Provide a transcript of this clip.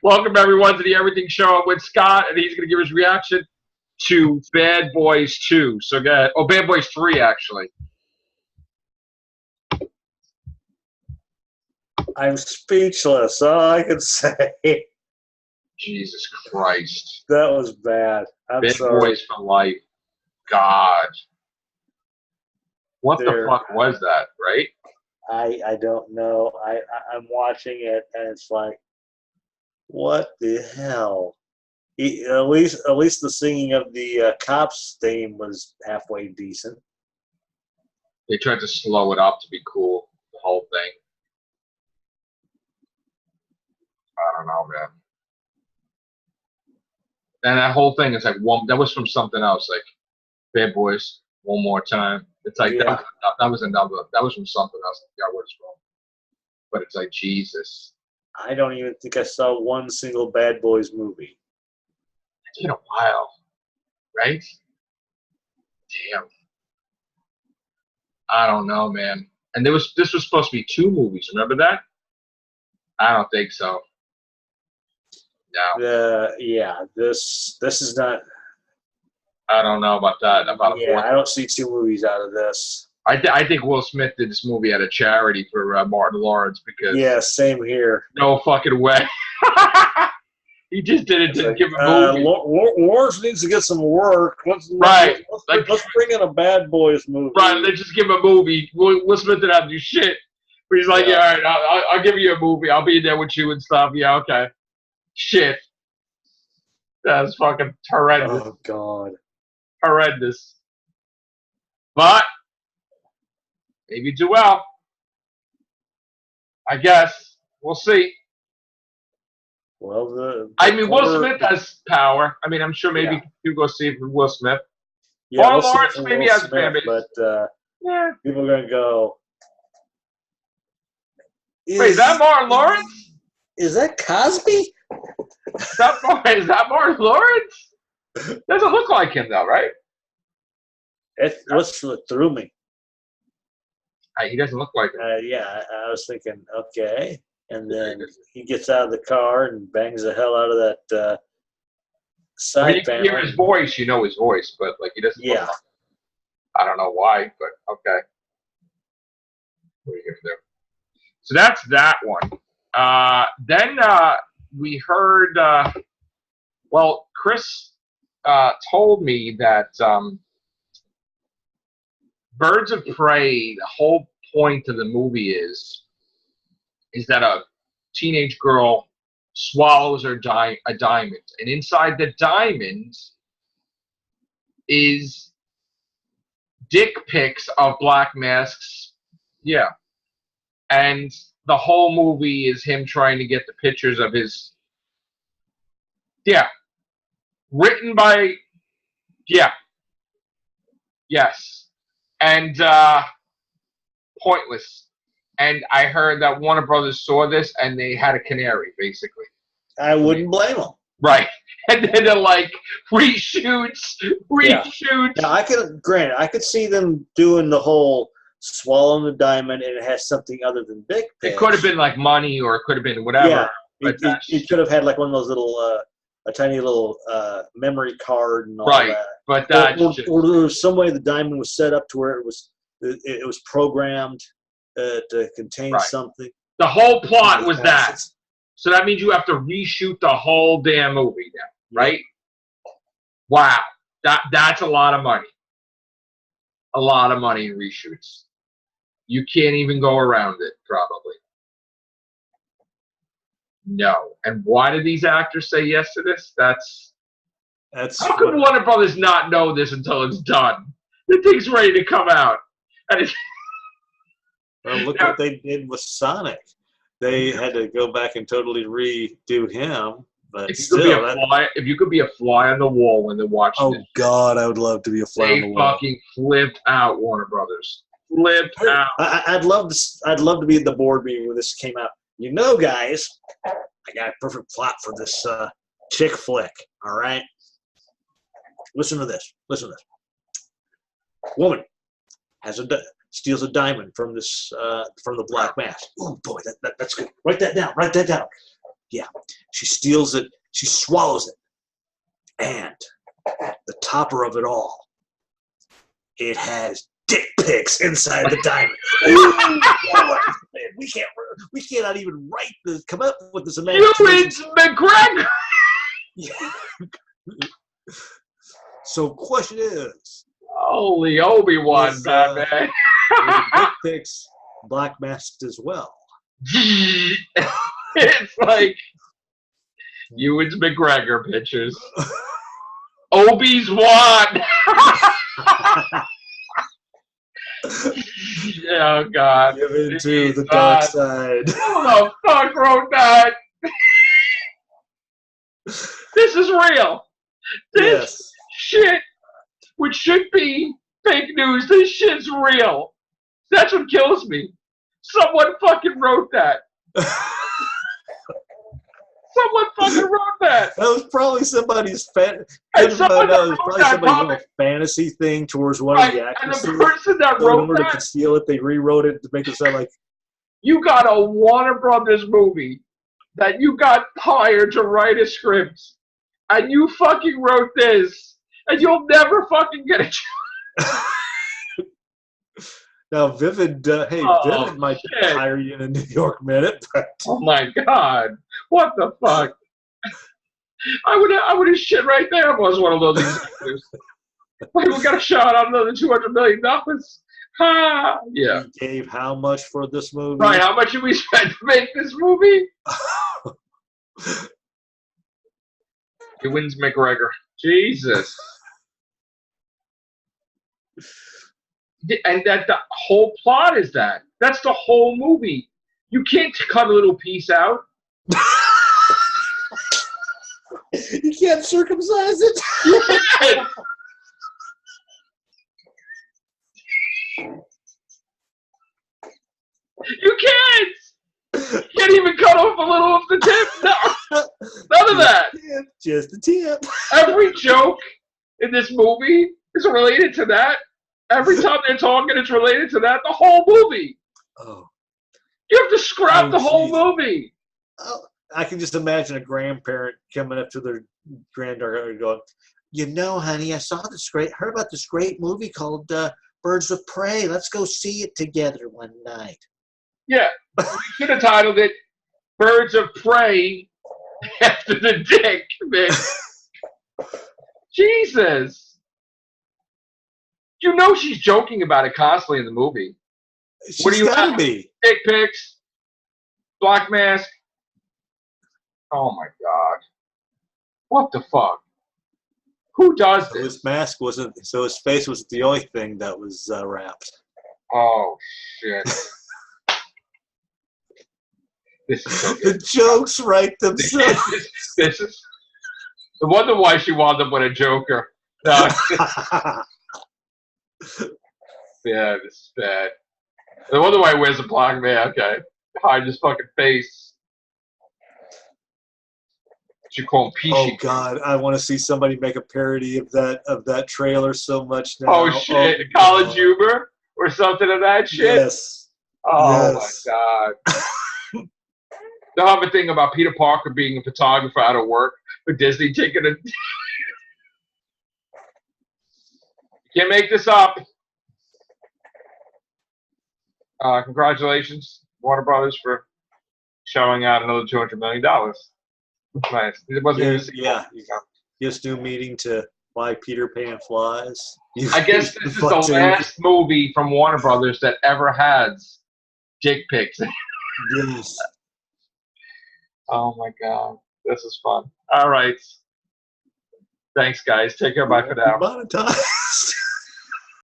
Welcome everyone to the Everything Show with Scott, and he's going to give his reaction to Bad Boys 2. So go ahead. Oh, Bad Boys 3 actually. I'm speechless. All I can say. Jesus Christ. That was bad. I'm Bad sorry. Boys for life. God. What the fuck was that, right? I don't know. I'm watching it and it's like, what the hell? At least the singing of the cops theme was halfway decent. They tried to slow it up to be cool, the whole thing. I don't know, man. And that whole thing is like that was from something else, like Bad Boys, One More Time. It's like that was another. That was from something else. I forgot what it's from. But it's like Jesus. I don't even think I saw one single Bad Boys movie. It's been a while, right? Damn. I don't know, man. And this was supposed to be 2 movies. Remember that? I don't think so. No. Yeah. This is not. I don't know about that. I don't see 2 movies out of this. I think Will Smith did this movie at a charity for Martin Lawrence because. Yeah, same here. No fucking way. He just did it to give a movie. Lawrence needs to get some work. Let's bring in a Bad Boys movie. Right, let's just give him a movie. Will Smith didn't have to do shit. But he's like, yeah, all right, I'll give you a movie. I'll be there with you and stuff. Yeah, okay. Shit. That's fucking horrendous. Oh, God. Horrendous. But maybe do well. I guess. We'll see. Well, Will Smith has power. I mean, I'm sure maybe you go see it for Will Smith. Yeah, or Lawrence maybe has a fan base. But people are going to go. Wait, is that Martin Lawrence? Is that Cosby? Is that Martin Lawrence? Doesn't look like him, though, right? What's through me? He doesn't look like him. I was thinking, okay. And then he gets out of the car and bangs the hell out of that side panel. You hear his voice, you know his voice, but like he doesn't look like him. I don't know why, but okay. What are you going to do? So that's that one. Then we heard, Chris told me that Birds of Prey, the whole point of the movie is that a teenage girl swallows a diamond, and inside the diamond is dick pics of black masks. Yeah. And the whole movie is him trying to get the pictures of his. Yeah. Written by. Yeah. Yes. And pointless. And I heard that Warner Brothers saw this and they had a canary, basically. I wouldn't blame them. Right. And then they're like, reshoots. Now, I could see them doing the whole swallowing the diamond and it has something other than big pics. It could have been like money or it could have been whatever. Yeah. It could have had like one of those little, a tiny little memory card and all that. But that or there was some way the diamond was set up to where it was programmed to contain something. The whole plot was that. So that means you have to reshoot the whole damn movie now, right? Wow. That's a lot of money. A lot of money in reshoots. You can't even go around it, probably. No. And why did these actors say yes to this? That's how could Warner Brothers not know this until it's done? The thing's ready to come out. And it's well, look what they did with Sonic. They had to go back and totally redo him. But if you could be a fly on the wall when they're watching it. Oh, God, I would love to be a fly on the wall. They fucking flipped out, Warner Brothers. Flipped out. I'd love to be at the board meeting when this came out. You know, guys, I got a perfect plot for this chick flick, all right? Listen to this. Woman steals a diamond from this from the black mask. Oh boy, that's good. Write that down. Yeah, She steals it. She swallows it. And the topper of it all, it has dick pics inside the diamond. We cannot even write this. Come up with this imagination. Ewan McGregor. So, question is, Holy Obi-Wan, man. dick pics black masked as well? It's like Ewan's McGregor pictures. Obi's Wan. Oh God! Give into the dark side. Who the fuck wrote that? This is real. This shit, which should be fake news, this shit's real. That's what kills me. Someone fucking wrote that. Someone fucking wrote that. That was probably somebody's fantasy thing towards one of the actors. And the person that wrote in order to conceal it, they rewrote it to make it sound like you got a Warner Brothers movie that you got hired to write a script, and you fucking wrote this, and you'll never fucking get it. Now, Vivid, Vivid might hire you in a New York minute. But... Oh my God! What the fuck? I would have shit right there if I was one of those executives. Like, we got a shot on another $200 million. Ha! Yeah. You gave how much for this movie? Right. How much did we spend to make this movie? Ewan's McGregor. Jesus. And that the whole plot is that. That's the whole movie. You can't cut a little piece out. You can't circumcise it. You can't. You can't even cut off a little of the tip. No. None of that. Just the tip. Every joke in this movie is related to that. Every time they're talking, it's related to that. The whole movie. Oh. You have to scrap the whole movie. Oh, I can just imagine a grandparent coming up to their granddaughter and going, "You know, honey, heard about this great movie called Birds of Prey. Let's go see it together one night." Yeah. We should have titled it Birds of Prey after the dick, man. Jesus. You know she's joking about it constantly in the movie. What do you gotta be? Dick pics, black mask. Oh my God! What the fuck? Who does this? His mask wasn't. So his face was the only thing that was wrapped. Oh shit! This is so good. The jokes write themselves. This is. I wonder why she wound up with a Joker. No. Yeah, this is bad. I wonder why he wears a black mask. Okay, hide his fucking face. You call him Peachy. Oh God, I want to see somebody make a parody of that trailer so much now. Oh shit, College Humor or something of that shit. Yes. Oh my God. They'll have a thing about Peter Parker being a photographer out of work for Disney taking a. You can't make this up. Congratulations, Warner Brothers, for showing out another $200 million. Nice. It wasn't Just do meeting to why Peter Pan flies. I guess this is the last movie from Warner Brothers that ever has dick pics. Yes. Oh my God, this is fun. All right. Thanks, guys. Take care. Bye for now. Monetize.